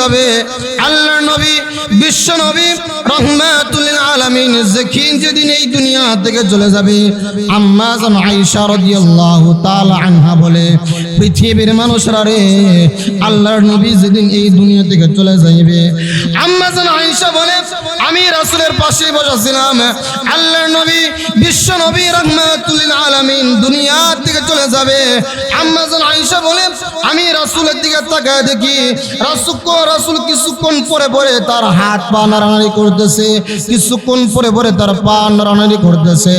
যাবে। আল্লাহর নবী বিশ্ব নবী রাহমাতুল লিল আলামিন যেদিন এই দুনিয়া থেকে চলে যাবে, আম্মা জান আয়েশা রাদিয়াল্লাহু তাআলা আনহা বলে, পৃথিবীর মানুষরা রে, আল্লাহর নবী যেদিন এই দুনিয়া থেকে চলে যাবে, আম্মা জান আয়েশা বলে, আমি রাসূলের পাশে বসেছিলাম, আল্লাহর নবী বিশ্ব নবী রাহমাতুল লিল আলামিন দুনিয়া থেকে চলে যাবে। আম্মা জান আয়েশা বলে, আমি রাসূলের দিকে তাকায় দেখি রাসূল কিছুক্ষণ পরে পরে তার হাত পা নাড়ানাড়ি করতেছে, কিছুক্ষণ পরে পরে তার পা নাড়ানাড়ি করতেছে।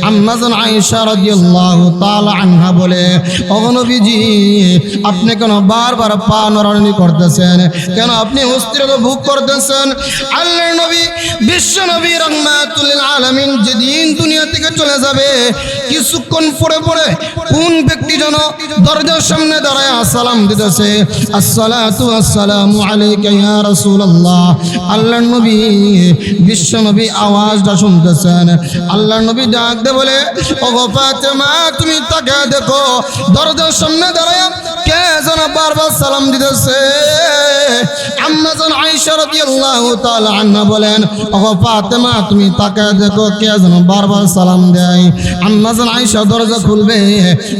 আম্মা জান আয়েশা রাদিয়াল্লাহু তাআলা আনহা বলে, ওগো নবীজি, আপনি কেন বারবার পা নাড়ানাড়ি করতেছেন, কেন আপনি অস্থিরতা ভোগ করতেছেন? আল্লাহর নবী বিশ্ব নবী রাহমাতুল লিল আলামিন যেদিন দুনিয়া থেকে চলে যাবে, কিছুক্ষণ পরে পরে কোন ব্যক্তি যেন দরজার সামনে দাঁড়ায় সালাম দিতেছে, আসসালাতু আসসালামু আলাইকা ইয়া রাসূলুল্লাহ। আল্লাহর নবী বিশ্ব নবী আওয়াজটা শুনতেছেন। আল্লাহর নবী ডাক দিয়ে বলে, ওগো ফাতেমা, তুমি তাকে দেখো, দরজার সামনে দাঁড়ায় কে যেন বারবার সালাম দিতেছে। আম্মা জান আয়েশা রাদিয়াল্লাহু তাআলা আনহা বলেন, ওগো ফাতেমা, তুমি তাকে দেখো, কে যেন বারবার সালাম দেয়। আম্মা জান আয়েশা দরজা খুলবে,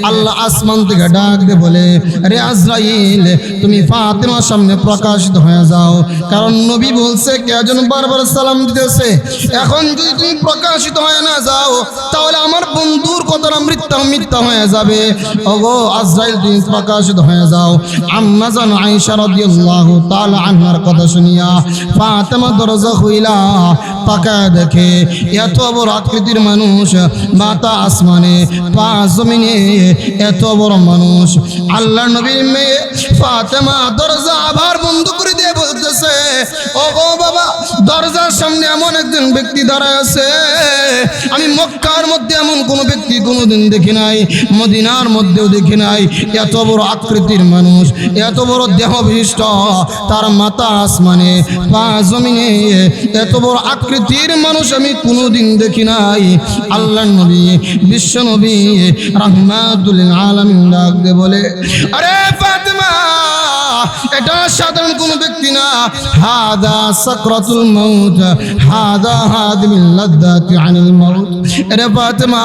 আল্লাহ আসমান থেকে ডাক দিয়ে বলে, রে আজরাইল, তুমি ফাতেমার সামনে প্রকাশিত হয়ে যাও, কারণ নবী বলছে কে যেন বারবার সালাম দিতেছে। এখন যদি তুমি প্রকাশিত হয়ে না যাও, তাহলে আমার বন্ধুর কথাটা মিথ্যা হয়ে যাবে। ওগো আজরাইল, তুমি প্রকাশিত হয়ে যাও। আম্মা জান আয়েশা রাদিয়াল্লাহু তাআলা আনহার কথা শুনিয়া ফাতেমা দরজা খুইলা তাকায় দেখে, এত বড় আকৃতির মানুষ, মাথা আসমানে পা জমিনে, এত বড় মানুষ। আল্লাহর নবীর মেয়ে ফাতেমা দরজা আবার বন্ধ করে দিয়ে বলতেছে, ওগো বাবা, দরজার সামনে এমন একজন ব্যক্তি দাঁড়ায় আছে, আমি মক্কার মধ্যে এমন কোন ব্যক্তি কোনোদিন দেখি নাই, মদিনার মধ্যেও দেখি নাই। এত বড় আকৃতির মানুষ, এত বড় দেহ বিশিষ্ট, তার মাথা আসমানে পা জমিনে, এত বড় আকৃতির মানুষ আমি কোনোদিন দেখি নাই। আল্লাহর নবী বিশ্ব নবী রাহমাতুল লিল আলামিন ডাক দিয়ে বলে, আরে ফাতেমা, এটা সাধারণ কোন ব্যক্তি না, হাদা সাকরাতুল মাউত, হাদা হাদিমিল লাদ্দাতি আনিল মাউত। আরে ফাতেমা,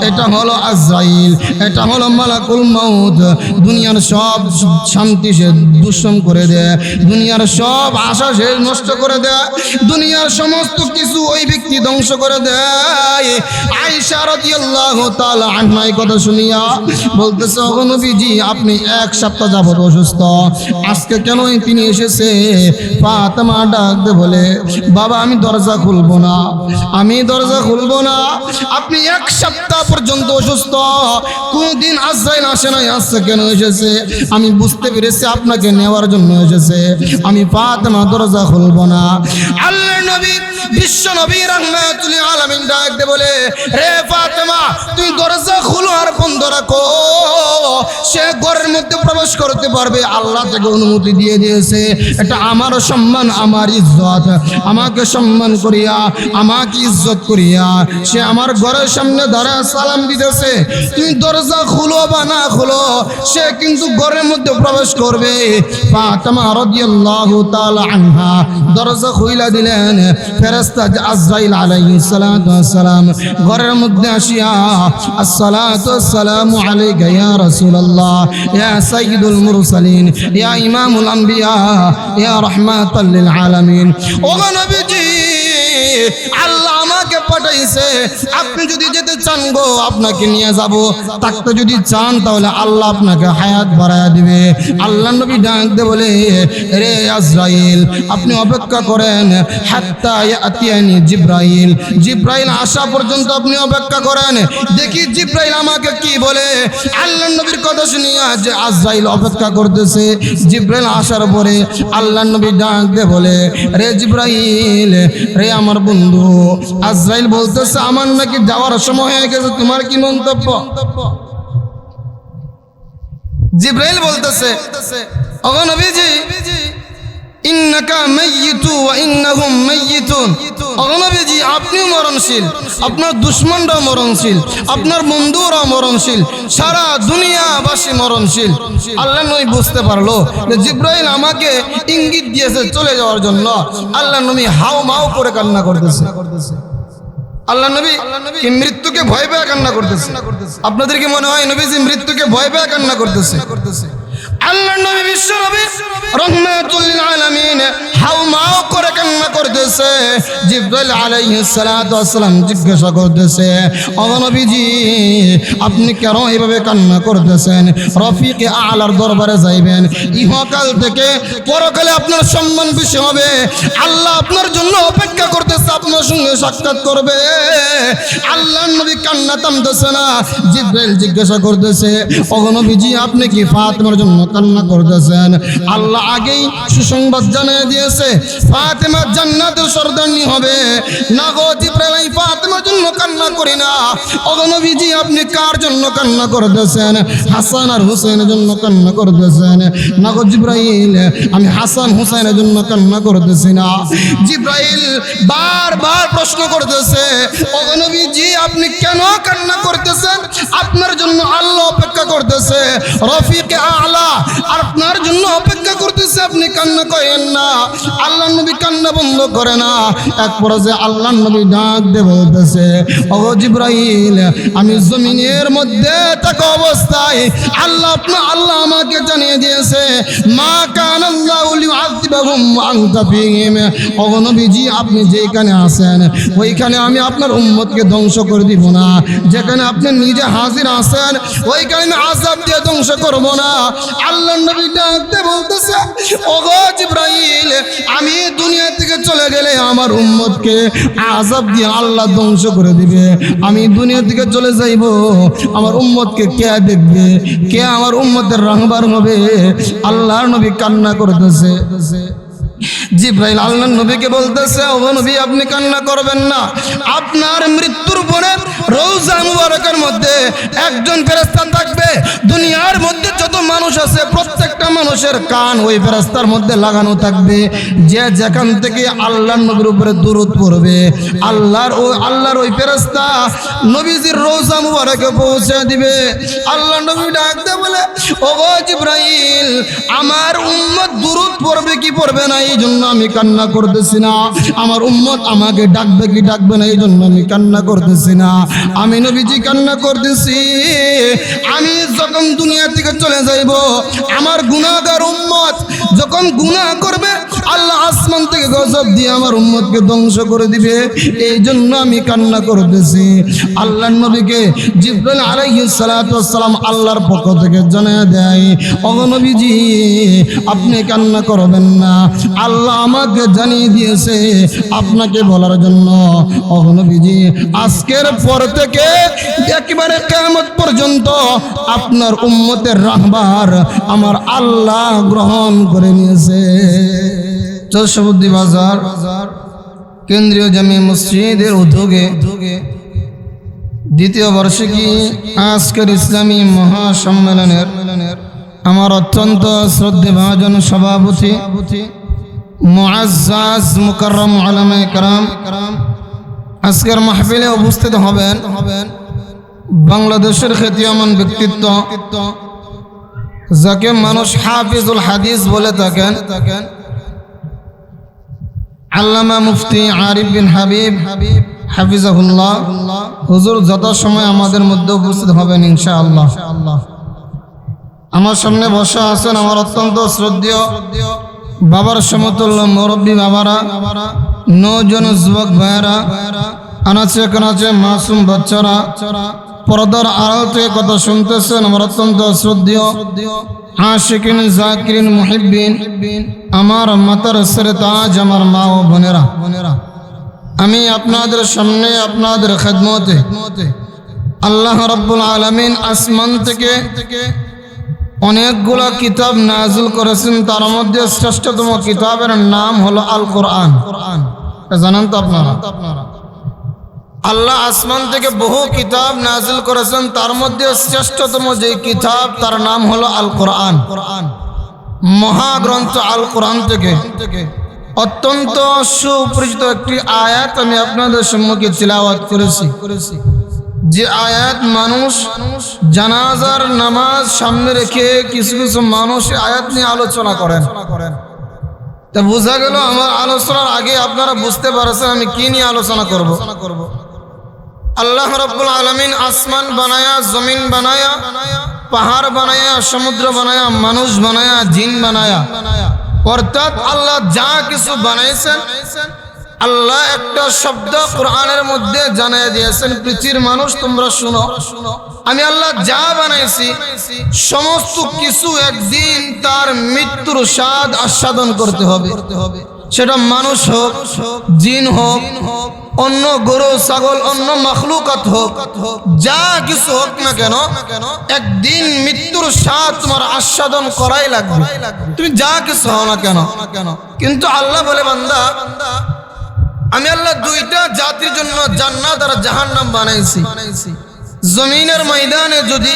এটা হলো আজরাইল, এটা হলো মালাকুল মাউত। দুনিয়ার সব শান্তি সে দুঃসম করে দেয়, দুনিয়ার সব আশা সে নষ্ট করে দেয়, দুনিয়ার সমস্ত কিছু ওই ব্যক্তি ধ্বংস করে দেয়। আয়েশা রাদিয়াল্লাহু তাআলা আনহা এই কথা শুনিয়া বলতেছে, ওগো নবীজি, আপনি এক সপ্তাহ যাবত অসুস্থ, আজকে কেন তিনি এসেছে? ফাতেমা ডাক দিয়ে বলে, বাবা, আমি দরজা খুলবো না, আমি দরজা খুলবো না। আপনি এক সপ্তাহ পর্যন্ত অসুস্থ, কোনদিন আজরাইল আসে নাই, আজকে কেন এসেছে? আমি বুঝতে পেরেছি আপনাকে নেওয়ার জন্য এসেছে। আমি ফাতেমা দরজা খুলবো না। আল্লাহর নবী বিশ্ব নবী রাহমাতুল লিল আলামিন ডাক দিয়ে বলে, রে ফাতেমা, তুমি দরজা খুলো আর বন্ধ রাখো, সে ঘরের মধ্যে প্রবেশ করতে পারবে, আল্লাহ থেকে অনুমতি দিয়ে দিয়েছে। এটা আমার সম্মান, আমার ইজ্জত, আমাকে সম্মান করিয়া, আমাকে ইজ্জত করিয়া সে আমার ঘরের সামনে দাঁড়ায় সালাম দিতেছে। তুমি দরজা খুলো বা না খুলো, সে কিন্তু ঘরের মধ্যে প্রবেশ করবে। ফাতেমা রাদিয়াল্লাহু তাআলা আনহা দরজা খুইলা দিলেন। ফেরেশতা আজরাইল আলাইহিস সালাতু ওয়াস সালাম ঘরের মধ্যে আসিয়া, আসসালাতু ওয়াসসালামু আলাইকা ইয়া রাসূলুল্লাহ, ইয়া সাইয়্যিদুল মুরসালিন, ইয়া ইমামুল আম্বিয়া, ইয়া রাহমাতাল লিল আলামিন। ওগো নবীজি, আল্লাহ আমাকে পাঠাইছে, আপনি যদি যেতে চান গো, আপনাকে নিয়ে যাব, থাকতে যদি চান তাহলে আল্লাহ আপনাকে হায়াত বাড়ায়া দিবে। আল্লাহ নবী ডাক দিয়ে বলে, রে আজরাইল, আপনি অপেক্ষা করেন, হাত্তা ইয়াতিয়ানি জিবরাইল, জিবরাইল আসা পর্যন্ত আপনি অপেক্ষা করেন, দেখি জিবরাইল আমাকে কি বলে। আল্লাহ নবীর কথা শুনিয়া যে আজরাইল অপেক্ষা করতেছে, জিবরাইল আসার পরে আল্লাহ নবী ডাক দিয়ে বলে, রে জিবরাইল, রে আমার বন্ধু। আজরাইল বলতেছে, আমার নাকি যাওয়ার সময় হয়ে গেছে, তোমার কি মন্তব্য? জিবরাইল বলতেছে, ওগো নবীজি, ইন্নাকা মাইয়িতু ওয়া ইন্নাহুম মাইয়িতুন। ও নবীজি আপনি মরণশীল, আপনার দুশমনরা মরণশীল, আপনার বন্ধুরা মরণশীল, সারা দুনিয়াবাসী মরণশীল। আল্লাহ নবী বুঝতে পারলো যে জিবরাইল আমাকে ইঙ্গিত দিয়েছে চলে যাওয়ার জন্য। আল্লাহ নবী হাউ মাউ করে কান্না করতেছে। আল্লাহ নবী কি মৃত্যুকে ভয় পেয়ে কান্না করতেছে? আপনাদের কি মনে হয় নবীজি মৃত্যুকে ভয় পেয়ে কান্না করতেছে? আল্লাহ নবী বিশ্ব নবী রাহমাতুল লিল আলামিন হাউমাও করে কান্না করতেছে। জিবরাইল আলাইহিস সালাতু ওয়াস সালাম জিজ্ঞাসা করতেছে, ও নবীজি আপনি কেন এইভাবে কান্না করতেছেন? রফিকে আলার দরবারে যাইবেন, ইহকাল থেকে পরকালে আপনার সম্মান বেশি হবে। আল্লাহ আপনার জন্য অপেক্ষা করতেছে, আপনার সঙ্গে সাক্ষাৎ করবে। আল্লাহ নবী কান্না থামতেছে না। জিবরাইল জিজ্ঞাসা করতেছে, ও নবীজি আপনি কি ফাতেমার জন্য কান্না করতেছেন? আল্লাহ আগেই সুসংবাদ জানিয়ে দিয়েছে ফাতেমা জান্নাতের সর্দারনি হবে। না গো জিবরাইল, আমি ফাতেমার জন্য কান্না করি না। ও নবীজি আপনি কার জন্য কান্না করতেছেন? হাসান আর হুসাইনের জন্য কান্না করতেছেন। না গো জিবরাইল, আমি হাসান হুসাইনের জন্য কান্না করতেছি না। জিবরাইল বারবার প্রশ্ন করতেছে, ও নবীজি আপনি কেন কান্না করতেছেন? আপনার জন্য আল্লাহ অপেক্ষা করতেছে, রফিকে আলা আপনার জন্য অপেক্ষা করতেছে, আপনি কান্না করেন না। আল্লাহ নবী কান্না বন্ধ করে না। এক পর্যায়ে আল্লাহ নবী ডাক দিয়ে বলতেছে, ও জিবরাইল আমি জমিনের মধ্যে থাকা অবস্থায় আল্লাহ আমাকে জানিয়ে দিয়েছে মা কানাল্লাহু লিউআযিবাহুম ওয়া আনতা ফীহিম। ও নবীজি আপনি যেখানে আছেন ওইখানে আমি আপনার উম্মতকে ধ্বংস করে দিব না। যেখানে আপনি নিজে হাজির আছেন ওইখানে আমি আযাব দিয়ে ধ্বংস করব না। আল্লাহ নবী ডাকতে বলতেছে, ওগো জিবরাইল আমি দুনিয়া থেকে চলে গেলে আমার উম্মতকে আযাব দিয়ে আল্লাহ ধ্বংস করে দিবে। আমি দুনিয়া থেকে চলে যাইব, আমার উম্মতকে কে দেখবে? কে আমার উম্মতের রাহবার হবে? আল্লাহর নবী কান্না করতেছে। জিবরাইল আল্লাহ নবীকে বলতেছে, ও নবী আপনি কান্না করবেন না। আপনার মৃত্যুর পরে রওজা মুবারকের মধ্যে একজন ফেরেশতা থাকবে। দুনিয়ার মধ্যে যত মানুষ আছে প্রত্যেকটা মানুষের কান ওই ফেরেশতার মধ্যে লাগানো থাকবে। যে যেখান থেকে আল্লাহর নবীর উপরে দুরূদ পড়বে আল্লাহর ওই ফেরেশতা নবীজির রওজা মুবারকে পৌঁছে দিবে। আল্লাহ নবী ডাকতে বলে, ওগো জিবরাইল আমার উম্মত দুরূদ পড়বে কি পড়বে না এই জন্য আমি কান্না করতেছি না। আমার উম্মত আমাকে ডাকবে কি ডাকবে না এই জন্য আমি কান্না করতেছি না। আমি নবীজি কান্না করতেছি, আমি যখন দুনিয়া থেকে চলে যাইব আমার গুনাহগার উম্মত যখন গুনাহ করবে আল্লাহ আসমান থেকে গজব দিয়ে আমার উম্মতকে ধ্বংস করে দিবে, এই জন্য আমি কান্না করতেছি। আল্লাহর নবীকে জিবরাইল আলাইহিস সালাতু ওয়াস সালাম আল্লাহর পক্ষ থেকে জানিয়ে দেয়, ও নবীজি আপনি কান্না করবেন না। আল্লাহ আমাকে জানিয়ে দিয়েছে আপনাকে বলার জন্য, ও নবীজি আজকের পর থেকে একেবারে কিয়ামত পর্যন্ত আপনার উম্মতের রাহবার আমার আল্লাহ গ্রহণ করে নিয়েছে। চরশবুদ্দি বাজার কেন্দ্রীয় জামে মসজিদের উদ্যোগে দ্বিতীয় বার্ষিকী আজকের ইসলামী মহাসম্মেলনের আমার অত্যন্ত শ্রদ্ধেভাজন সভাপতি মুআজ্জাজ মুকাররম উলামায়ে কেরাম আজকের মাহফিলে উপস্থিত হবেন বাংলাদেশের খ্যাতিমান ব্যক্তিত্ব যাকে মানুষ হাফিজুল হাদিস বলে থাকেন, আল্লামা মুফতি আরিফ বিন হাবিব হাফিজাহুল্লাহ হুজুর যত সময় আমাদের মধ্যে উপস্থিত হবেন ইনশাআল্লাহ। আমার সামনে বসা আছেন আমার অত্যন্ত শ্রদ্ধেয় বাবার সমতুল্য মুরব্বী বাবারা, 9 জন যুবক ভাইয়েরা, আনাচে কানাচে মাসুম বাচ্চারা, পর্দার আড়াল থেকে কথা শুনতেছেন আমার অত্যন্ত শ্রদ্ধেয় আশিকিন জাকিরিন মুহিব্বিন, আমার মাতার সরে তাজ, আমার মা ও বোনেরা, আমি আপনাদের সামনে আপনাদের খেদমতে আল্লাহ রাব্বুল আলামিন আসমান থেকে অনেকগুলো কিতাব নাজিল করেছেন। তার মধ্যে শ্রেষ্ঠতম কিতাবের নাম হলো আল কোরআন। জানেন তো আপনারা? আল্লাহ আসমান থেকে বহু কিতাব নাজিল করেছেন, তার মধ্যে শ্রেষ্ঠতম যে কিতাব তার নাম হলো আল কোরআন। মহাগ্রন্থ আল কোরআন থেকে অত্যন্ত সুপরিচিত একটি আয়াত আমি আপনাদের সম্মুখে তিলাওয়াত করেছি। যে আয়াত মানুষ জানাজার নামাজ সামনে রেখে কিছু কিছু মানুষ আয়াত নিয়ে আলোচনা করেন। তা বোঝা গেল আমার আলোচনার আগে আপনারা বুঝতে পারছেন আমি কি নিয়ে আলোচনা করব। আল্লাহ রাব্বুল আলামিন আসমান বানায়া, জমিন বানায়া, পাহাড় বানায়া, সমুদ্র বানায়া, মানুষ বানায়া, জিন বানায়া, অর্থাৎ আল্লাহ যা কিছু বানাইছেন আল্লাহ একটা শব্দ কোরআনের মধ্যে জানিয়ে দিয়েছেন, পৃথিবীর মানুষ তোমরা শুনো, আমি আল্লাহ যা বানাইছি সমস্ত কিছু একদিন তার মৃত্যুর স্বাদ আস্বাদন করতে হবে। সেটা মানুষ হোক, জিন হোক, অন্য গরু ছাগল, অন্য মাখলুকাত হোক, যা কিছু হোক না কেন একদিন মৃত্যুর স্বাদ তোমার আস্বাদন করাই লাগবে, তুমি যা কিছু হও না কেন। কিন্তু আল্লাহ বলে বান্দা আমি আল্লাহ দুইটা জাতির জন্য জান্নাত আর জাহান্নাম বানাইছি। জমিনের ময়দানে যদি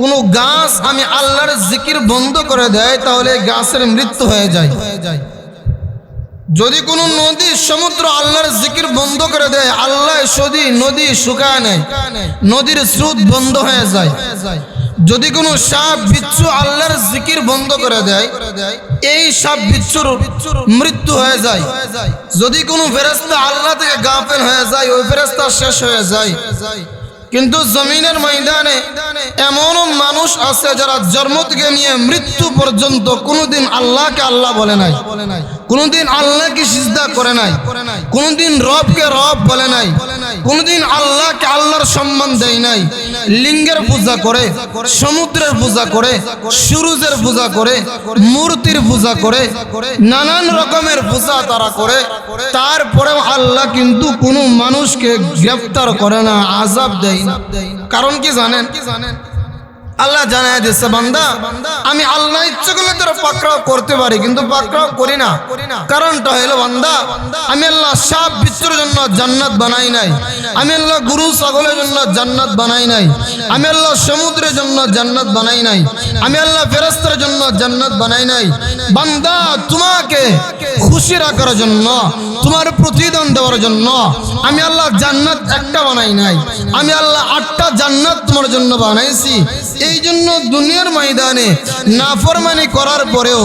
কোনো গাছ আমি আল্লাহর জিকির বন্ধ করে দেয় তাহলে গাছের মৃত্যু হয়ে যায়। যদি কোনো নদী সমুদ্র আল্লাহর জিকির বন্ধ করে দেয়, আল্লাহ যদি নদী শুকায় নেয়, নদীর স্রোত বন্ধ হয়ে যায়। যদি কোনো সাপ বিচ্ছু আল্লাহর জিকির বন্ধ করে দেয়, এই সাপ বিচ্ছুর মৃত্যু হয়ে যায়। যদি কোনো ফেরেশতা আল্লাহ থেকে গাফেল হয়ে যায়, ওই ফেরেশতা শেষ হয়ে যায়। কিন্তু জমিনের ময়দানে এমন মানুষ আছে যারা জন্ম থেকে নিয়ে মৃত্যু পর্যন্ত কোনোদিন আল্লাহকে আল্লাহ বলে নাই, কোনোদিন আল্লাহকে সিজদা করে নাই, কোনোদিন রবকে রব বলে নাই, কোনোদিন আল্লাহকে আল্লাহর সম্মান দেয় নাই। লিঙ্গের পূজা করে, সমুদ্রের পূজা করে, সূর্যের পূজা করে, মূর্তির পূজা করে, নানান রকমের পূজা তারা করে। তারপরেও আল্লাহ কিন্তু কোনো মানুষকে গ্রেফতার করে না, আযাব দেয় না। কারণ কি জানেন? আল্লাহ জানায় দিচ্ছে বান্দা আমি আল্লাহ ইচ্ছা করলে তোর পাকড়াও করতে পারি, কিন্তু পাকড়াও করি না। কারণটা হলো বান্দা আমি আল্লাহ সাপ বিচ্ছুর জন্য জান্নাত বানাই নাই, আমি আল্লাহ গরু ছাগলের জন্য জান্নাত বানাই নাই, আমি আল্লাহ সমুদ্রের জন্য জান্নাত বানাই নাই, আমি আল্লাহ ফেরেশতার জন্য জান্নাত বানাই নাই। বান্দা তোমাকে খুশি রাখার জন্য, তোমার প্রতিদান দেওয়ার জন্য আমি আল্লাহ জান্নাত একটা বানাই নাই, আমি আল্লাহ 8টা জান্নাত তোমার জন্য বানাইছি। এই জন্য দুনিয়ার ময়দানে নাফরমানি করার পরেও,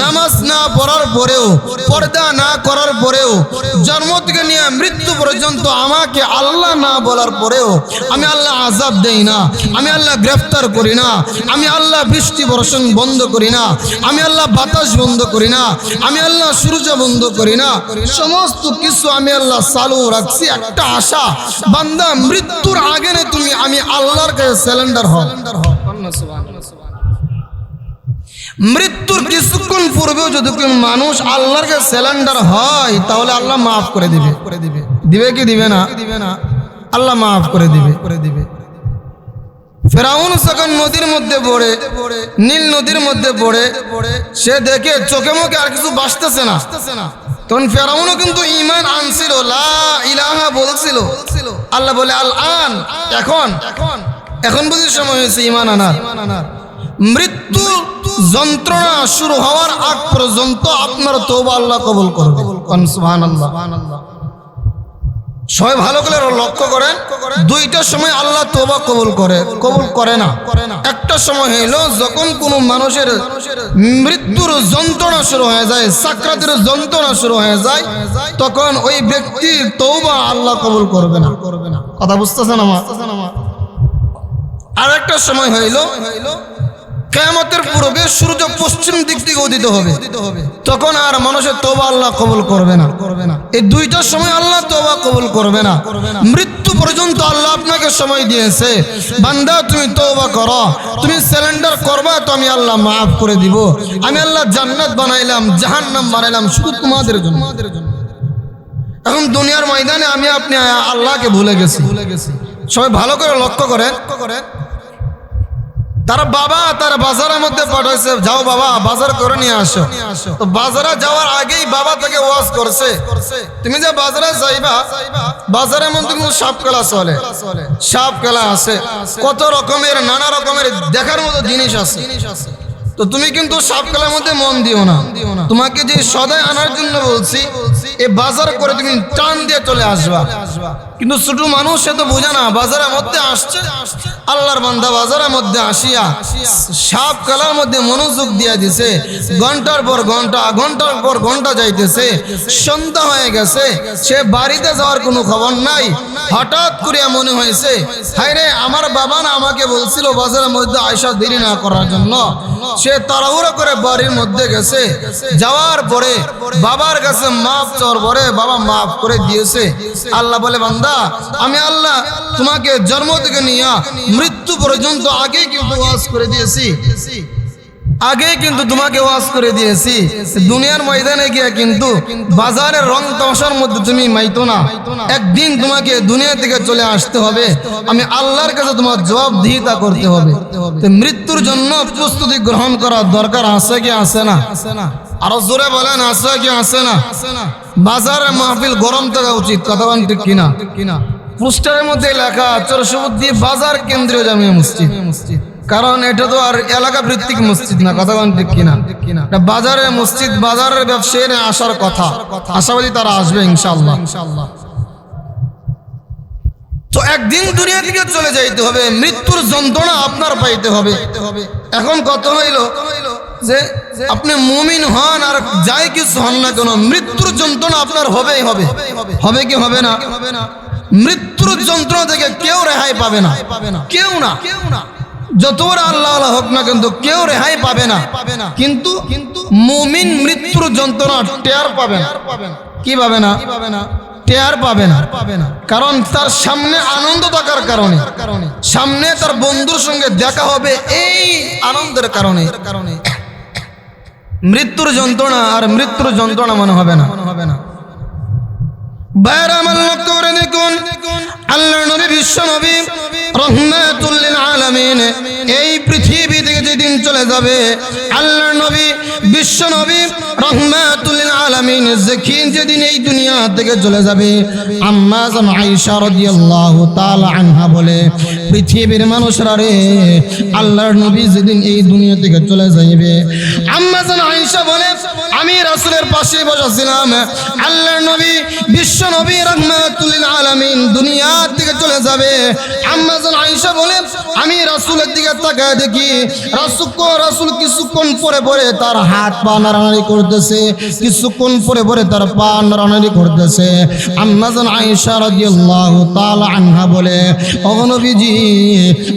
নামাজ না পড়ার পরেও, পর্দা না করার পরেও, জন্ম থেকে নিয়ে মৃত্যু পর্যন্ত আমাকে আল্লাহ না বলার পরেও আমি আল্লাহ আযাব দেই না, আমি আল্লাহ গ্রেফতার করি না, আমি আল্লাহ বৃষ্টি বর্ষণ বন্ধ করি না, আমি আল্লাহ বাতাস বন্ধ করি না, আমি আল্লাহ সূর্য বন্ধ করি না, সমস্ত কিছু আমি আল্লাহ চালু রাখছি। একটা আশা বান্দা মৃত্যুর আগে না তুমি আমি আল্লাহর কাছে সারেন্ডার হও। মৃত্যুর কিছুক্ষণ পূর্বেও যদি কোন মানুষ আল্লাহর কাছে সারেন্ডার হয় তাহলে আল্লাহ মাফ করে দিবে। দিবে কি দিবে না? আল্লাহ মাফ করে দিবে। ফেরাউন যখন নদীর মধ্যে পড়ে, নীল নদীর মধ্যে পড়ে, সে দেখে চোখে মুখে আর কিছু বাসতেছে না, তখন ফেরাউনও কিন্তু ঈমান আনছিল, লা ইলাহা বলছিল। আল্লাহ বলে আল আন, এখন বুঝি সময় হয়েছে ঈমান আনার। মৃত্যু যন্ত্রণা শুরু হওয়ার আগ পর্যন্ত আপনার তওবা আল্লাহ কবুল করবে। সুবহানাল্লাহ। সবাই ভালো করে লক্ষ্য করেন, দুইটা সময় আল্লাহ তওবা কবুল করে না। একটা সময় হইল যখন কোনো মানুষের মৃত্যুর যন্ত্রণা শুরু হয়ে যায়, সাকরাতের যন্ত্রণা শুরু হয়ে যায়, তখন ওই ব্যক্তির তওবা আল্লাহ কবুল করবে না। কথা বুঝতেছেন আমার? আর একটা সময় হইল কিয়ামতের পূর্বে সূর্য পশ্চিম দিক থেকে উদিত হবে, তখন আর মানুষের তওবা আল্লাহ কবুল করবে না। এই দুইটা সময় আল্লাহ তওবা কবুল করবে না। মৃত্যু পর্যন্ত আল্লাহ আপনাকে সময় দিয়েছে, বান্দা তুমি তওবা করো, তুমি সারেন্ডার করবা তো আমি আল্লাহ মাফ করে দিব। আমি আল্লাহ জান্নাত বানাইলাম, জাহান্নাম বানাইলাম শুধু তোমাদের জন্য। এখন দুনিয়ার ময়দানে আমি আপনি আল্লাহকে ভুলে গেছি। সবাই ভালো করে লক্ষ্য করেন, তারা বাজারের মধ্যে পাঠাইছে, যাও বাবা বাজার করে নিয়ে আসো। তো বাজারে যাওয়ার আগেই বাবা তাকে ওয়াজ করছে, তুমি যে বাজারে যাইবা, বাজারের মধ্যে কিন্তু সাপ খেলা চলে, সাপ খেলা আছে, কত রকমের নানা রকমের দেখার মতো জিনিস আছে। তো তুমি কিন্তু সব খেলার মধ্যে মন দিও না। তোমাকে যে সদাই আনার জন্য বলছি, এ বাজার করে তুমি টান দিয়ে চলে আসবা। কিন্তু ছোট মানুষ সে তো বোঝে না, বাজারের মধ্যে আসছে, আল্লাহর বান্দা বাজারের মধ্যে আসিয়া সব খেলার মধ্যে মনোযোগ দিয়া দিছে। ঘন্টার পর ঘন্টা, ঘন্টার পর ঘন্টা যাইতেছে, সন্ধ্যা হয়ে গেছে, সে বাড়িতে যাওয়ার কোনো খবর নাই। হঠাৎ করে মনে হয়েছে, হায় রে, আমার বাবা না আমাকে বলছিল বাজারের মধ্যে আয়সা দেরি না করার জন্য। সে তাড়াহুড়ো করে বাড়ির মধ্যে গেছে, যাওয়ার পরে বাবার কাছে মাফ চাওয়ার পরে বাবা মাফ করে দিয়েছে। আল্লাহ বলে, বান্দা আমি আল্লাহ তোমাকে জন্ম থেকে নিয়ে মৃত্যু পর্যন্ত আগে কিন্তু ওয়াজ করে দিয়েছি, আগে কিন্তু তোমাকে ওয়াজ করে দিয়েছি। দুনিয়ার ময়দানে গিয়ে কিন্তু বাজারের রং তামাশার মধ্যে তুমি মাইতো না, একদিন তোমাকে দুনিয়া থেকে চলে আসতে হবে। আমি আল্লাহর কাছে তোমার জবাবদিহিতা করতে হবে। মৃত্যুর জন্য প্রস্তুতি গ্রহণ করার দরকার আছে কি আছে না? আরো জোরে বলেন, আছে কি আছে না? বাজারের মাহফিল গরম থাকা উচিত, কথা বলেন ঠিক কিনা? পোস্টারের মধ্যে লেখা চরশুবুদ্দি বাজার কেন্দ্রীয় জামিয়া মসজিদ, কারণ এটা তো আর এলাকা ভিত্তিক মসজিদ না, কথা বলেন ঠিক কিনা? বাজারের মসজিদ, বাজারের ব্যবসায়ী আসার কথা, আশাবাদী তারা আসবে ইনশাআল্লাহ। তো একদিন দুনিয়া থেকে চলে যাইতে হবে, মৃত্যুর যন্ত্রণা আপনার পাইতে হবে। এখন কত হইল যে আপনি মুমিন হন আর যাই কিছু হন না কেন, মৃত্যুর যন্ত্রণা আপনার হবেই হবে। হবে কি হবে না? মৃত্যুর যন্ত্রণা থেকে কেউ রেহাই পাবে না, কেউ না। যত বড় আল্লাহ হোক না কিন্তু কেউ রেহাই পাবে না। কিন্তু মুমিন মৃত্যুর যন্ত্রণা টের পাবে না। কি পাবে না? টের পাবে না, কারণ তার সামনে আনন্দ থাকার কারণে, সামনে তার বন্ধুর সঙ্গে দেখা হবে, এই আনন্দের কারণে মৃত্যুর যন্ত্রণা আর মৃত্যুর যন্ত্রণা মনে হবে না। বাইরে আমার লক্ষ্য করে দেখুন, আল্লাহর নবী, বিশ্ব নবী রহমাতুল লিল আলামিন এই পৃথিবী থেকে যেদিন চলে যাবে, আল্লাহর নবী বিশ্ব নবী রহমাতুল লিল আলামিন যেদিন এই দুনিয়া থেকে চলে যাবে, আম্মা জান আয়েশা রাদিয়াল্লাহু তাআলা আনহা বলে, পৃথিবীর মানুষরা রে, আল্লাহর নবী যেদিন এই দুনিয়া থেকে চলে যাবে, আম্মা জান আয়েশা বলে, আমি রাসূলের পাশে বসেছিলাম, আল্লাহর নবী বিশ্ব নবী রহমাতুল লিল আলামিন দুনিয়া থেকে চলে যাবে। আম্মা জান আয়েশা বলে, আমি রাসূলের দিকে তাকায় দেখি রাসূল কিছুক্ষণ পরে পরে তার হাত পা নাড়ানাড়ি করতেছে, কিছুক্ষণ পরে পরে তার পা নাড়ানাড়ি করতেছে। আম্মা জান আয়েশা রাদিয়াল্লাহু তাআলা আনহা বলে, ও নবীজি,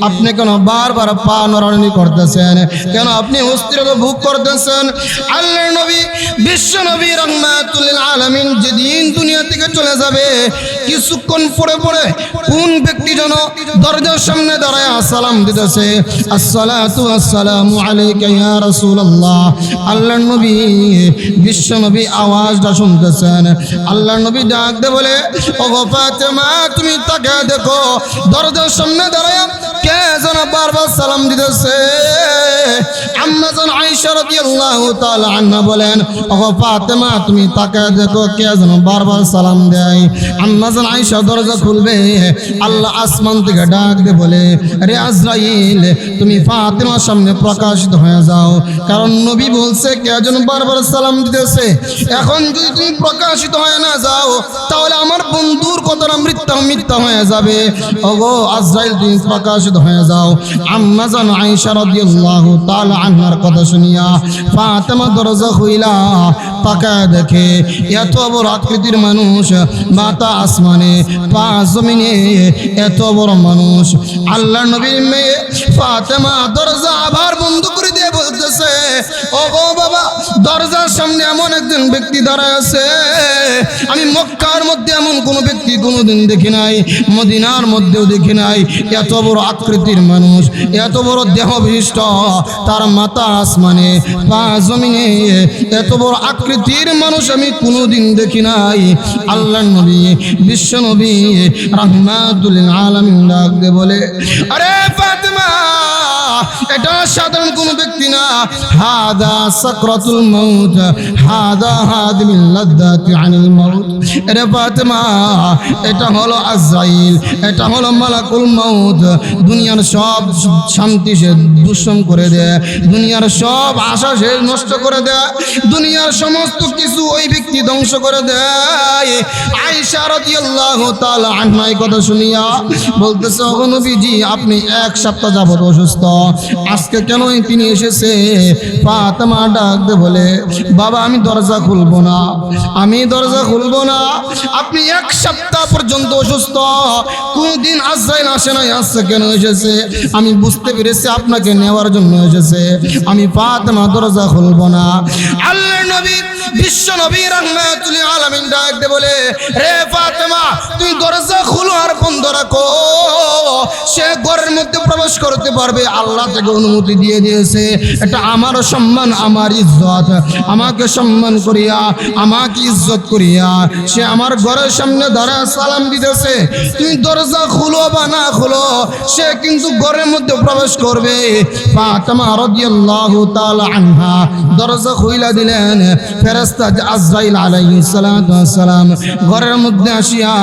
আপনি কেন বারবার পা নাড়ানাড়ি করতেছেন? কেন আপনি অস্থিরতা ভোগ করতেছেন? আল্লাহর নবী বিশ্ব নবী রহমাতুল লিল আলামিন যেদিন দুনিয়া থেকে চলে যাবে, কিছুক্ষণ পরে পরে কোন ব্যক্তি যেন দরজার সামনে দাঁড়ায় সালাম দিতেছে, আসসালাতু আসসালামু আলাইকা ইয়া রাসূলুল্লাহ। আল্লাহর নবী বিশ্ব নবী আওয়াজটা শুনতেছেন। আল্লাহর নবী ডাক দিয়ে বলে, ওগো ফাতেমা, তুমি তাকে দেখো, দরজার সামনে দাঁড়ায় কে যেন বারবার সালাম দিতেছে। আম্মা জান আয়েশা রাদিয়াল্লাহু তাআলা আনহা বলেন, ওগো ফাতেমা, তুমি তাকে দেখো, কে যেন বারবার সালাম দেয়। আম্মা জান আয়েশা দরজা খুলবে, আল্লাহ আসমান থেকে ডাক দিয়ে বলে, রে আজরাইল, তুমি ফাতেমার সামনে প্রকাশিত হয়ে যাও, কারণ নবী বলছে কে যেন বারবার সালাম দিতেছে। এখন যদি তুমি প্রকাশিত হয়ে না যাও, তাহলে আমার বন্ধুর কথাটা মিথ্যা হয়ে যাবে। ওগো আজরাইল, তুমি প্রকাশিত হয়ে যাও। আম্মা জান আয়েশা রাদিয়াল্লাহু তাআলা আনহার কথা শুনিয়া ফাতেমা দরজা খুইলা তাকায় দেখে, এত বড় আকৃতির মানুষ, মাথা আসমানে পা জমিনে, এত বড় মানুষ। আল্লাহর নবীর মেয়ে ফাতেমা দরজা আবার বন্ধ করে দিয়ে বলতেছে, ওগো বাবা, দরজার সামনে এমন একজন ব্যক্তি দাঁড়ায় আছে, আমি মক্কার মধ্যে এমন কোন ব্যক্তি কোনোদিন দেখি নাই, মদিনার মধ্যেও দেখি নাই। এত বড় আকৃতির মানুষ, এত বড় দেহ বিশিষ্ট, তার মাথা আসমানে পা জমিনে, এত বড় আকৃতির মানুষ আমি কোনোদিন দেখি নাই। আল্লাহর নবী বিশ্ব নবী রাহমাতুল লিল আলামিন ডাক দিয়ে বলে, আরে ফাতেমা, এটা সাধারণ কোনো ব্যক্তি না, হাদা সাকরাতুল মাউত, হাদা হাদিমিল লাদ্দাতি আনিল মাউত। রে ফাতেমা, এটা হলো আজরাইল, এটা হলো মালাকুল মাউত। দুনিয়ার সব শান্তি সে দুঃসম করে দেয়, দুনিয়ার সব আশা সে নষ্ট করে দেয়, দুনিয়ার সমস্ত কিছু ওই ব্যক্তি ধ্বংস করে দেয়। আয়েশা রাদিয়াল্লাহু তাআলা আনহা এই কথা শুনিয়া বলতেছে, ওগো নবীজি, আপনি এক সপ্তাহ যাবত অসুস্থ, আজকে কেন তিনি এসেছে? ফাতেমা ডাক দিয়ে বলে, বাবা আমি দরজা খুলবো না, আমি দরজা খুলবো না। আপনি এক সপ্তাহ পর্যন্ত অসুস্থ, কোনদিন আজরাইল আসে নাই, আজকে কেন এসেছে? আমি বুঝতে পেরেছি আপনাকে নেওয়ার জন্য এসেছে। আমি ফাতেমা দরজা খুলবো না। আল্লাহর নবী বিশ্ব নবী রাহমাতুল আলামিন ডাক দিয়ে বলে, রে ফাতেমা, তুমি দরজা খুলো আর বন্ধ রাখো, সে ঘরের মধ্যে প্রবেশ করতে পারবে, আল্লাহ থেকে অনুমতি দিয়ে দিয়েছে। এটা আমার সম্মান, আমার ইজ্জত, আমাকে সম্মান করিয়া, আমাকে ইজ্জত করিয়া সে আমার ঘরের সামনে দাঁড়ায় সালাম দিতেছে। তুমি দরজা খুলো বা না খুলো, সে কিন্তু ঘরের মধ্যে প্রবেশ করবে। ফাতেমা রাদিয়াল্লাহু তাআলা আনহা দরজা খুইলা দিলেন। ফেরেশতা আজরাইল আলাইহিস সালাতু ওয়াস সালাম ঘরের মধ্যে আসিয়া,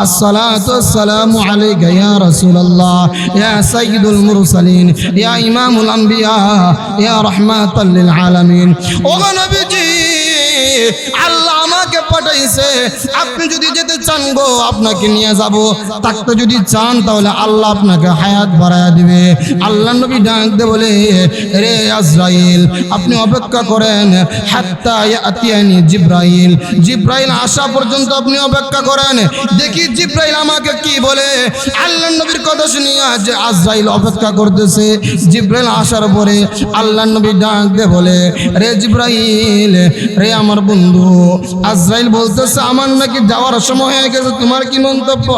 আসসালাতু ওয়াসসালামু আলাইকা ইয়া রাসূলুল্লাহ, ইয়া সাইয়্যিদুল মুরসালিন, ইয়া ইমামুল আম্বিয়া, ইয়া রাহমাতাল লিল আলামিন। ওগো নবীজি, আল্লাহ আমাকে পাঠাইছে, আপনি যদি যেতে চান গো আপনাকে নিয়ে যাব, থাকতে যদি চান তাহলে আল্লাহ আপনাকে হায়াত বাড়ায়া দিবে। আল্লাহ নবী ডাক দিয়ে বলে, রে আজরাইল, আপনি অপেক্ষা করেন, হাত্তা ইয়াতিয়ানি জিবরাইল, জিবরাইল আসা পর্যন্ত আপনি অপেক্ষা করেন, দেখি জিবরাইল আমাকে কি বলে। আল্লাহ নবীর কথা শুনিয়া যে আজরাইল অপেক্ষা করতেছে, জিবরাইল আসার পরে আল্লাহ নবী ডাক দিয়ে বলে, রে জিবরাইল, রে আমার বন্ধু। আজরাইল বলতেছে, আমার নাকি যাওয়ার সময় হয়ে গেছে, তোমার কি মন্তব্য?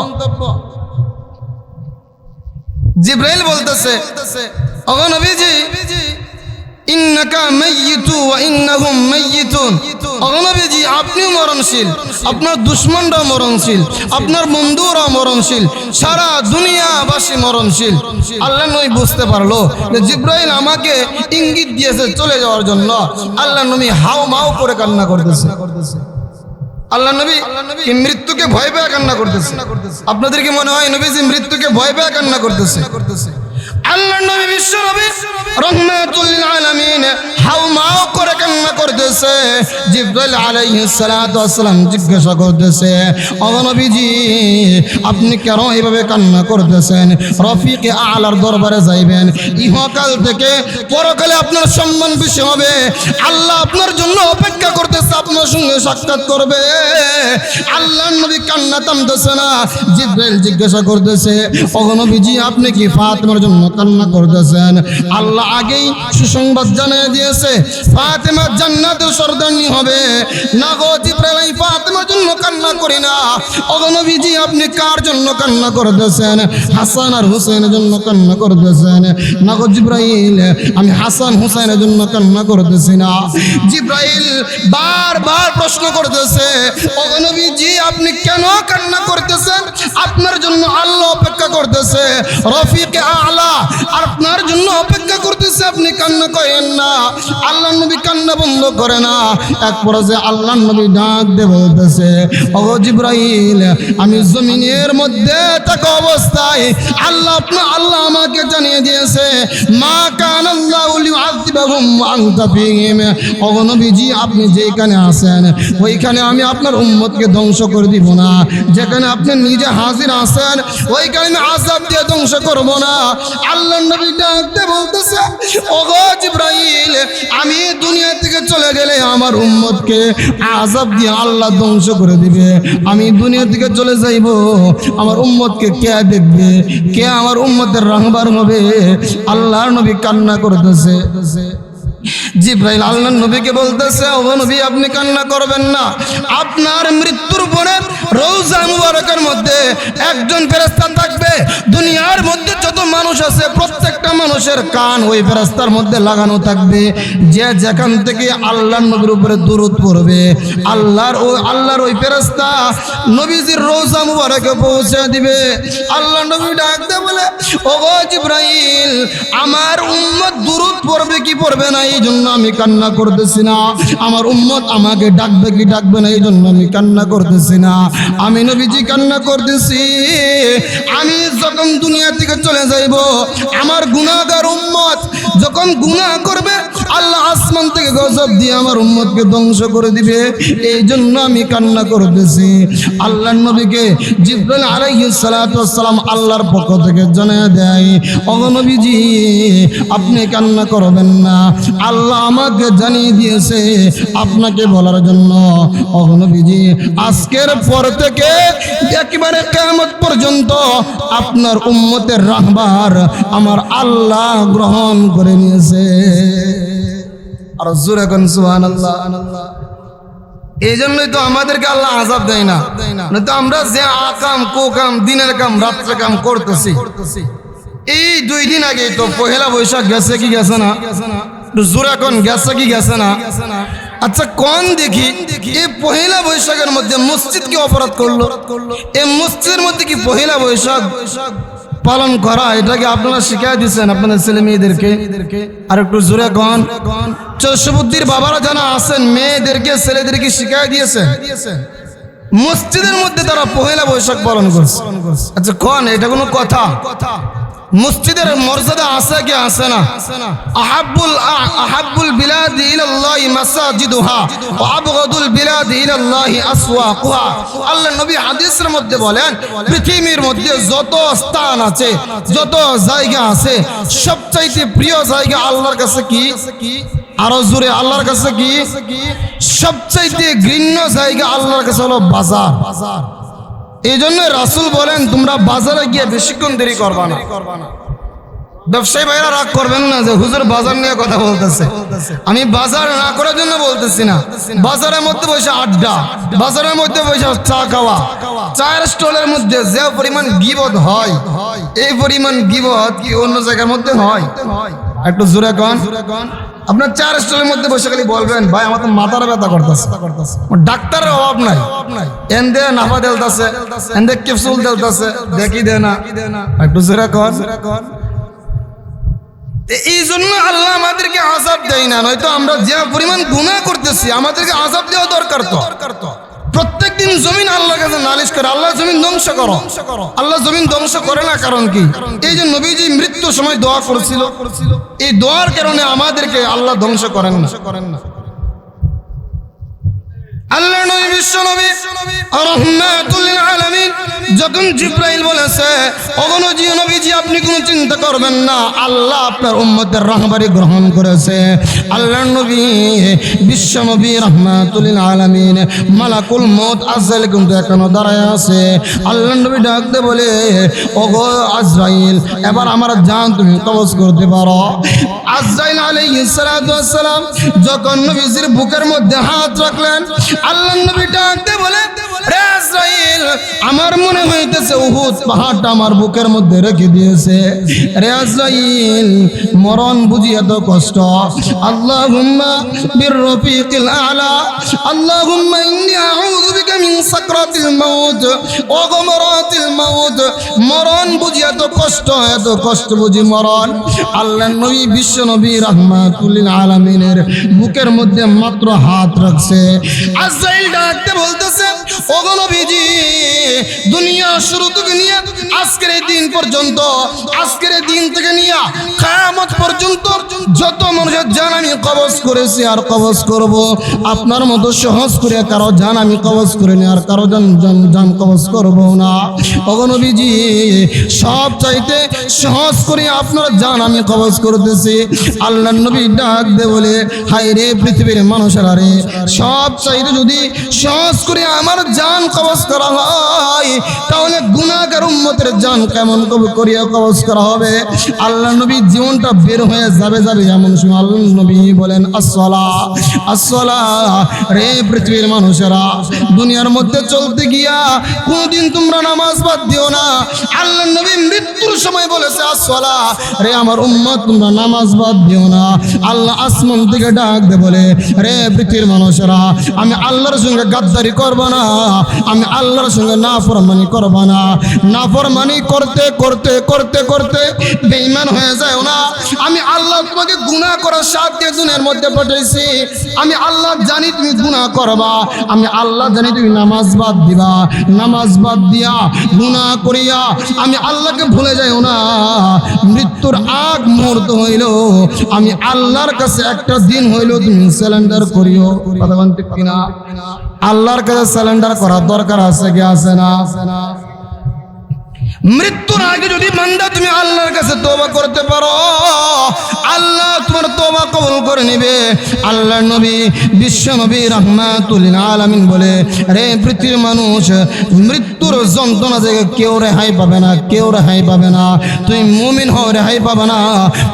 জিবরাইল বলতেছে, ওগো নবীজি, ইন্নাকা মাইয়িতু ওয়া ইন্নাহুম মাইয়িতুন। ওগো নবীজি, আপনিও মরণশীল, আপনার দুশমনরাও মরণশীল, আপনার বন্ধুরাও মরণশীল, সারা দুনিয়াবাসী মরণশীল। আল্লাহ নবী বুঝতে পারলো যে জিবরাইল আমাকে ইঙ্গিত দিয়েছে চলে যাওয়ার জন্য। আল্লাহ নবী হাউ মাউ করে কান্না করতেছে। আল্লাহ নবী কি মৃত্যুকে ভয় পেয়ে কান্না করতেছে? আপনাদের কি মনে হয় নবীজি মৃত্যুকে ভয় পেয়ে কান্না করতেছে? আল্লাহ নবী বিশ্ব নবী রাহমাতুল লিল আলামিন হাউমাউ করে কান্না করতেছে। জিবরাইল আলাইহিস সালাতু ওয়াস সালাম জিজ্ঞাসা করতেছে, ও নবীজি, আপনি কেন এইভাবে কান্না করতেছেন? রফিকে আলার দরবারে যাইবেন, ইহকাল থেকে পরকালে আপনার সম্মান বেশি হবে। আল্লাহ আপনার জন্য অপেক্ষা করতেছে, আপনার সঙ্গে সাক্ষাৎ করবে। আল্লাহ নবী কান্না থামতেছে না। জিবরাইল জিজ্ঞাসা করতেছে, ও নবীজি, আপনি কি ফাতেমার জন্য কান্না করতেছেন? আল্লাহ আগেই সুসংবাদ জানিয়ে দিয়েছে, ফাতেমা জান্নাতের সর্দারনি হবে। না গো জিবরাইল, আমি ফাতেমার জন্য কান্না করি না। ও নবীজি, আপনি কার জন্য কান্না করতেছেন? হাসান আর হুসাইনের জন্য কান্না করতেছেন। না গো জিবরাইল, আমি হাসান হুসাইনের জন্য কান্না করতেছি না। জিবরাইল বারবার প্রশ্ন করতেছে, ও নবীজি, আপনি কেন কান্না করতেছেন? আপনার জন্য আল্লাহ অপেক্ষা করতেছে, রফিকে আলা আপনার জন্য অপেক্ষা করতেছে, আপনি কান্না করেন না। আল্লাহ নবী কান্না বন্ধ করে না। এক পর্যায়ে আল্লাহ নবী ডাক দিয়ে বলতেছে, ও জিবরাইল, আমি জমিনের মধ্যে থাকা অবস্থায় আল্লাহ আমাকে জানিয়ে দিয়েছে, মা কান আল্লাহু লিউআযিবাহুম ওয়া আনতা ফীহিম। ও নবীজি, আপনি যেখানে আছেন ওইখানে আমি আপনার উম্মতকে ধ্বংস করে দিব না। যেখানে আপনি নিজে হাজির আছেন ওইখানে আমি আযাব দিয়ে ধ্বংস করব না। আল্লাহ নবী ডাকতে বলতেছে, ওগো জিবরাইল, আমি দুনিয়া থেকে চলে গেলে আমার উম্মতকে আযাব দিয়ে আল্লাহ ধ্বংস করে দিবে। আমি দুনিয়া থেকে চলে যাইব, আমার উম্মতকে কে দেখবে? কে আমার উম্মতের রাহবার হবে? আল্লাহর নবী কান্না করতেছে। জিবরাইল আল্লাহর নবীকে বলতেছে, ও নবী আপনি কান্না করবেন না, আপনার মৃত্যুর পরে রওজা মুবারকের মধ্যে একজন ফেরেশতা থাকবে। দুনিয়ার মধ্যে যত মানুষ আছে প্রত্যেকটা মানুষের কান ওই ফেরেশতার মধ্যে লাগানো থাকবে। যে যেখান থেকে আল্লাহর নবীর উপরে দুরূদ পড়বে, আল্লাহর ওই ফেরেশতা নবীজির রওজা মুবারকে পৌঁছে দিবে। আল্লাহ নবী ডাকতে বলে, ওগো জিবরাইল, আমার উম্মত দুরূদ পড়বে কি পড়বে না এই জন্য আমি কান্না করতেছি না, আমার উম্মত আমাকে ডাকবে কি ডাকবে না এই জন্য আমি কান্না করতেছি না, আমি নবীজি কান্না করতেছি আমি যখন দুনিয়া থেকে চলে যাইব আমার গুনাহগার উম্মত যখন গুনাহ করবে আল্লাহ আসমান থেকে গজব দিয়ে আমার উম্মতকে ধ্বংস করে দিবে, এই জন্য আমি কান্না করতেছি। আল্লাহর নবীকে জিবরাইল আলাইহিস সালাতু ওয়াস সালাম আল্লাহর পক্ষ থেকে জানিয়ে দেয়, ওগো নবীজি আপনি কান্না করবেন না, আল্লাহ আমাকে জানিয়ে দিয়েছে আপনাকে বলার জন্য, ওগো নবীজি আজকের পর থেকে একেবারে কিয়ামত পর্যন্ত আপনার উম্মতের রাহবার আমার আল্লাহ গ্রহণ করে নিয়েছে। আর জোরে কোন সুবহানাল্লাহ। এই জন্যই তো আমাদেরকে আল্লাহ আযাব দেয় না, নয়তো আমরা যে আকাম কোকাম দিনের কাম রাত্রে কাম করতেছি। এই 2 দিন আগে তো পহেলা বৈশাখ গেছে কি গেছে না? জোরে কোন গেছে কি গেছে না? আচ্ছা কোন দেখি এই পহেলা বৈশাখের মধ্যে মসজিদ কি অপরাধ করলো? এই মসজিদের মধ্যে কি পহেলা বৈশাখ পালন করা এটাকে আপনারা শিখিয়ে দিচ্ছেন আপনাদের ছেলে মেয়েদেরকে? আর একটু জোরে কোন। চৌষবুদ্দির বাবারা জানা আছেন মেয়েদেরকে ছেলেদেরকে শিখিয়ে দিয়েছেন মসজিদের মধ্যে তারা পহেলা বৈশাখ পালন করছে। আচ্ছা কোন এটা কোনো কথা? মসজিদের মর্যাদা আছে কি আছে না? আহাব্বুল বিলাদি ইলাল্লাহি মাসাজিদুহা ওয়া আবগাদুল বিলাদি ইলাল্লাহি আসওয়াকুহা। আল্লাহ নবী হাদিসের মধ্যে বলেন পৃথিবীর মধ্যে যত স্থান আছে যত জায়গা আছে সবচাইতে প্রিয় জায়গা আল্লাহর কাছে কি? আরো জোরে আল্লাহর কাছে কি? সবচাইতে ঘৃণ্য জায়গা আল্লাহর কাছে হলো বাজার। এই জন্য রাসূল বলেন তোমরা বাজারে গিয়ে বেশিক্ষণ দেরি করবা না। ব্যবসায়ী ভাইরা রাগ করবেন না যে হুজুর বাজার নিয়ে কথা বলতেছে। আমি বাজার না করার জন্য বলতেছি না, বাজারের মধ্যে বসে আড্ডা, বাজারের মধ্যে বসে চা খাওয়া, চায়ের স্টলের মধ্যে যে পরিমাণ গীবত হয় এই পরিমাণ গীবত কি অন্য জায়গার মধ্যে হয়? একটু জোরে কোন। আপনার চায়ের স্টলের মধ্যে বসে খালি বলবেন ভাই আমার তো মাথার ব্যথা করতেছে, ডাক্তারের অভাব নাই, এন্দে নাফা দেলতাছে, এন্দে ক্যাপসুল দেলতাছে, দেখি দে না। একটু জোরে কোন। এই জন্য আল্লাহ আমাদেরকে আযাব দেয় না, নয়তো আমরা যে পরিমাণ গুনাহ করতেছি আমাদেরকে আযাব দেওয়া দরকার তো। প্রত্যেকদিন জমিন আল্লাহর কাছে নালিশ করে আল্লাহ জমিন ধ্বংস করো, আল্লাহ জমিন ধ্বংস করে না। কারণ কি? এই যে নবীজি মৃত্যুর সময় দোয়া করেছিল, এই দোয়ার কারণে আমাদেরকে আল্লাহ ধ্বংস করেন না। আল্লাহ নবী বিশ্ব নবী রাহমাতুল লিল আলামিন যখন জিবরাইল বলেছে ওগো নবীজি আপনি কোনো চিন্তা করবেন না, আল্লাহ আপনার উম্মতের রাহবারি গ্রহণ করেছে। আল্লাহর নবী বিশ্ব নবী রাহমাতুল লিল আলামিন মালাকুল মউত আজরাইল কিন্তু এখনো দাঁড়ায় আছে। আল্লাহর নবী ডাকতে বলে ওগো আজরাইল এবার আমার জান তুমি কবজ করতে পারো। আজরাইল আলাইহিস সালাতু ওয়াস সালাম যখন নবীজির বুকের মধ্যে হাত রাখলেন আল্লাহর নবী ডাকতে বলে রে আজরাইল আমার মনে হইতেছে উহুদ পাহাড়টা আমার বুকের মধ্যে রেখে দিয়েছে। রে আজরাইল মরণ বুঝি এত কষ্ট? আল্লাহুম্মা বিররফিকিল আলা আল্লাহুম্মা ইন্নী আউযু বিকা মিন সাকরাতিল মাউত ওয়া গামরাতিল মাউত। মরণ বুঝি এত কষ্ট বুঝি মরণ? আল্লাহর নবী বিশ্ব নবী রাহমাতুল লিল আলামিনের বুকের মধ্যে মাত্র হাত রাখছে। আজরাইল ডাকতে বলতেছে ওগো নবীজি দুনিয়া শুরু থেকে নিয়ে আজকের এই দিন পর্যন্ত, আজকের এই দিন থেকে নিয়ে কিয়ামত পর্যন্ত যত মানুষের জান আমি কবজ করেছি আর কবজ করব, আপনার মতো সহজ করে কারো জান আমি কবজ করে নি আর কারো জান কবজ করব না। ওগো নবীজি সব চাইতে সহজ করে আপনার জান আমি কবজ করতেছি। আল্লাহর নবী ডাক দে বলে হায় রে পৃথিবীর মানুষেরা রে, সব চাইতে যদি সহজ করে আমার জান কবজ করা হয় তাহলে গুনাহগার উম্মতের জান কেমন করিয়া কবজ করা হবে? আল্লাহর নবী জীবনটা বের হয়ে যাবে এমন সময় আল্লাহর নবী বলেন আসসালাহ আসসালাহ। রে পৃথিবীর মানুষেরা, দুনিয়ার মধ্যে চলতে গিয়া কোনদিন তোমরা নামাজ বাদ দিও না। আল্লাহর নবী মৃত্যুর সময় বলেছে আসসালাহ। রে আমার উম্মত, তোমরা নামাজ বাদ দিও না। আল্লাহ আসমান থেকে ডাক দে বলে, রে পৃথিবীর মানুষেরা, আমি আল্লাহর সঙ্গে গাদ্দারি করব না, আমি আল্লাহর সঙ্গে নাফরমানি করব না। নাফরমানি করতে করতে করতে করতে বেঈমান হয়ে যায় না। আমি আল্লাহ তোমাকে গুনাহ করার সাথে দুনিয়ার মধ্যে পাঠাইছি। আমি আল্লাহ জানি তুমি গুনাহ করবা, আমি আল্লাহ জানি তুমি নামাজ বাদ দিবা। নামাজ বাদ দিয়া গুনাহ করিয়া আমি আল্লাহকে ভুলে যাইও না। মৃত্যুর আগ মুহূর্ত হইল আমি আল্লাহর কাছে একটা দিন হইল তুমি স্যালেন্ডার করিও। কথা বলতে কিনা? আল্লাহর কাছে স্যালেন্ডার করার দরকার আছে কি আছে না? মৃত্যুর আগে যদি বান্দা তুমি আল্লাহর কাছে তওবা করতে পারো, আল্লাহ তোমার তওবা কবুল করে নেবে। আল্লাহর নবী বিশ্ব নবী রাহমাতুল লিল আলামিন বলে, রে পৃথিবীর মানুষ, মৃত্যুর যন্ত্রণা থেকে কেউ রেহাই পাবে না, কেউ রেহাই পাবে না। তুমি মুমিন হও, রেহাই পাবে না।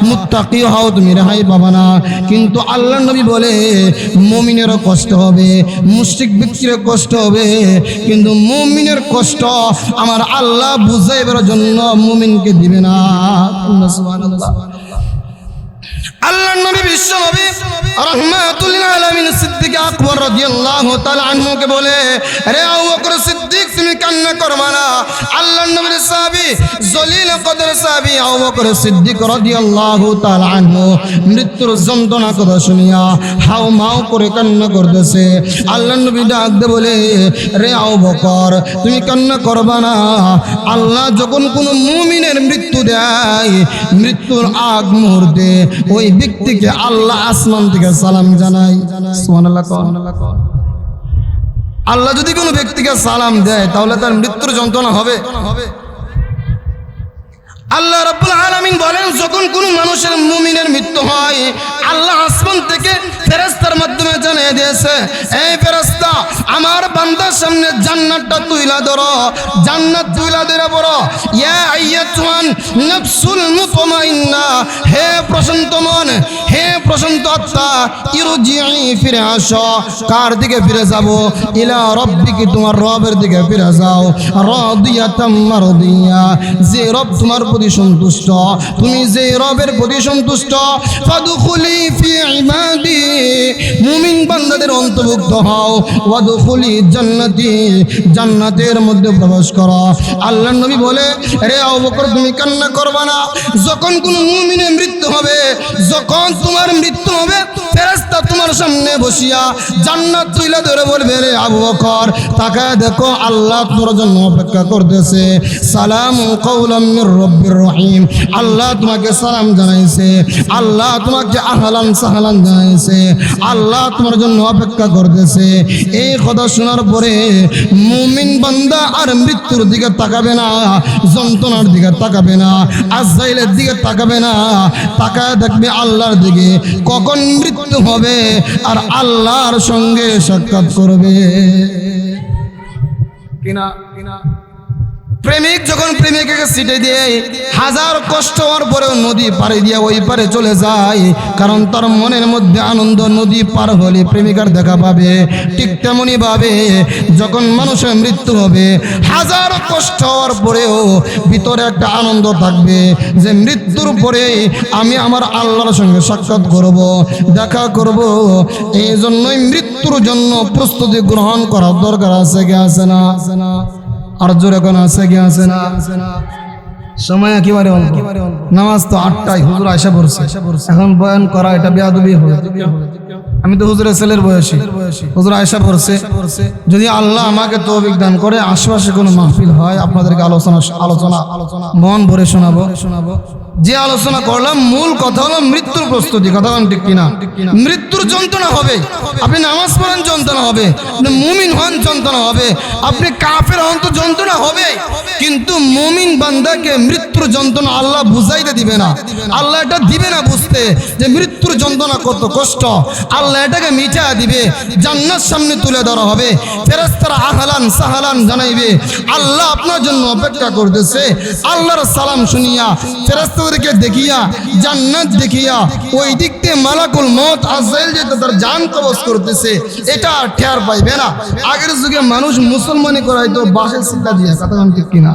মুত্তাকি হও, তুমি রেহাই পাবে না। কিন্তু আল্লাহর নবী বলে, মুমিনেরও কষ্ট হবে, মুশরিক ব্যক্তিরও কষ্ট হবে, কিন্তু মুমিনের কষ্ট আমার আল্লাহ বুঝাইবার জন্য মুমিনকে দিবে না। সুবহানাল্লাহ। আল্লাহর নবী বিশ্ব নবী রাহমাতুল লিল আলামিন সিদ্দিক আকবর রাদিয়াল্লাহু তাআলা আনহুকে বলে, রে আবু বকর সিদ্দিক, তুমি কান্না করবা না। আল্লাহর নবীর সাহাবী জলিল কদর সাহাবী আবু বকর সিদ্দিক রাদিয়াল্লাহু তাআলা আনহু মৃত্যুর যন্ত্রণা কথা শুনিয়া হাউ মাউ করে কান্না করতেছে। আল্লাহর নবী ডাক দে বলে, রে আবু বকর, তুমি কান্না করবা না। আল্লাহ যখন কোনো মুমিনের মৃত্যু দেয়, মৃত্যুর আগ মুহূর্তে ওই ব্যক্তিকে আল্লাহ আসমান থেকে সালাম জানাই। সুবহানাল্লাহ। আল্লাহ যদি কোনো ব্যক্তিকে সালাম দেয় তাহলে তার মৃত্যুর যন্ত্রণা হবে? আল্লাহ রাব্বুল আলামিন বলেন, যখন কোনো মানুষের মুমিনের মৃত্যু হয়, আল্লাহ আসমান থেকে ফেরেশতার মাধ্যমে জানিয়ে দিয়েছে, এই ফেরেশতা, আমার বান্দার সামনে জান্নাতটা তুইলা ধরো, জান্নাত তুইলা ধরে বলো, ইয়া আইয়াতুন নাফসুল মুতমাইন্না, হে প্রশান্ত মন, হে প্রশান্ত আত্মা, ইরজিই, ফিরে আসো। কার দিকে ফিরে যাব? ইলা রাব্বিকি, তোমার রবের দিকে ফিরে যাও। রাদিয়াতাম মারদিয়া, যে রব তোমার প্রতি সন্তুষ্ট, তুমি যে রবের প্রতি সন্তুষ্ট, ফাদখুলি ফি ইবাদি, মুমিন বান্দাদের অন্তর্ভুক্ত হও। ওয়াদখুলি জান্নাতি, জান্নাতের মধ্যে প্রবেশ করো। আল্লাহর নবী বলে, রে আবু বকর, তুমি কান্না করবা না। যখন কোনো মুমিনের মৃত্যু হবে, যখন তোমার মৃত্যু হবে, ফেরেশতা তোমার সামনে বসিয়া জান্নাত তুইলা ধরে বলবে, রে আবু বকর, তাকায় দেখো, আল্লাহ তোমার জন্য অপেক্ষা করতেছে। সালামু কাওলাম মির রাব্বির রহিম, আল্লাহ তোমাকে সালাম জানাইছে, আল্লাহ তোমাকে আহলান সাহলান জানাইছে, আল্লাহ তোমার জন্য অপেক্ষা করতেছে। এই কথা শোনার পরে মুমিন বান্দা আর মৃত্যুর দিকে তাকাবে না, যন্ত্রণার দিকে তাকাবে না, আজরাইলের দিকে তাকাবে না, তাকায় দেখবে আল্লাহর দিকে। কখন মৃত্যু হবে আর আল্লাহর সঙ্গে সাক্ষাৎ করবে কিনা? প্রেমিক যখন প্রেমিকাকে সিটে দিয়ে হাজার কষ্ট হওয়ার পরেও নদী পাড়ে দিয়ে ওই পারে চলে যায়, কারণ তার মনের মধ্যে আনন্দ, নদী পার হলে প্রেমিকার দেখা পাবে। ঠিক তেমনি ভাবে যখন মানুষের মৃত্যু হবে, হাজার কষ্ট হওয়ার পরেও ভিতরে একটা আনন্দ থাকবে যে মৃত্যুর পরে আমি আমার আল্লাহর সঙ্গে সাক্ষাৎ করব, দেখা করব। এই জন্যই মৃত্যুর জন্য প্রস্তুতি গ্রহণ করার দরকার আছে কি আছে না? আর জোরে কোন আছে কি আছে না? সময় একেবারে অল্প। নামাজ তো 8টায়, হুজুর আয়সা পড়ছে, এখন বয়ান করা এটা বেয়াদবি হবে। আমি তো হুজুরের ছেলের বয়সী, হুজুর আয়সা পড়ছে। যদি আল্লাহ আমাকে তৌফিক দান করে আশেপাশে কোনো মাহফিল হয়, আপনাদেরকে আলোচনা মন ভরে শোনাবো। যে আলোচনা করলাম মূল কথা হলো মৃত্যুর প্রস্তুতি। কথা বলেন ঠিক কিনা? মৃত্যুর যন্ত্রণা হবে, আপনি নামাজ পড়েন যন্ত্রণা হবে, মুমিন হন যন্ত্রণা হবে, আপনি কাফের হন তো যন্ত্রণা হবে। কিন্তু মুমিন বান্দাকে মৃত্যুর যন্ত্রণা আল্লাহ বুঝাইতে দিবে না, আল্লাহ এটা দিবে না বুঝতে যে মৃত্যুর যন্ত্রণা কত কষ্ট। আল্লাহ এটাকে মিটা দিবে, জান্নাত সামনে তুলে ধরা হবে, ফেরেশতারা আহলান সাহলান জানাইবে, আল্লাহ আপনার জন্য অপেক্ষা করতেছে। আল্লাহর সালাম শুনিয়া ফেরেশতা ফেরেশতাদেরকে দেখিয়া জান্নাত দেখিয়া ওই দিক থেকে মালাকুল মউত আজরাইল যে তার জান কবজ করতেছে এটা আর ঠের পাইবে না। আগের যুগে মানুষ মুসলমানি করাইতো বাঁশের সিদ্ধা দিয়া, কথা ঠিক কিনা?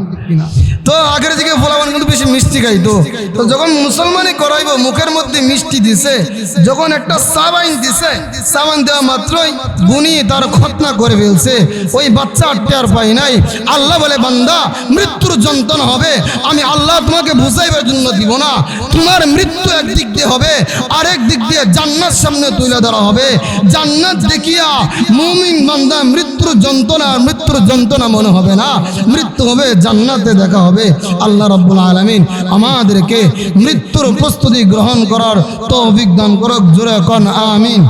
তো আগের দিকে ফলাবান কিন্তু বেশি মিষ্টি খাইতো। তো যখন মুসলমানি করাইবো মুখের মধ্যে মিষ্টি দিছে, যখন একটা সাবাইন দিছে, সাবান দেওয়া মাত্রই গুনি তার খতনা করে ফেলছে। ওই বাচ্চা টের পাই নাই। আল্লাহ বলে, বান্দা মৃত্যুর যন্ত্রণা হবে, আমি আল্লাহ তোমাকে বুঝাইবার জন্য দিব না। তোমার মৃত্যু একদিক দিয়ে হবে, আরেক দিক দিয়ে জান্নাত সামনে তুলে ধরা হবে। জান্নাত দেখিয়া মুমিন বান্দা মৃত্যুর যন্ত্রণা মনে হবে না, মৃত্যু হবে জান্নাতে দেখা হবে। আল্লাহ রাব্বুল আলামিন আমাদেরকে মৃত্যুর প্রস্তুতি গ্রহণ করার তৌফিক দান করুক। জোরে কোন আমিন।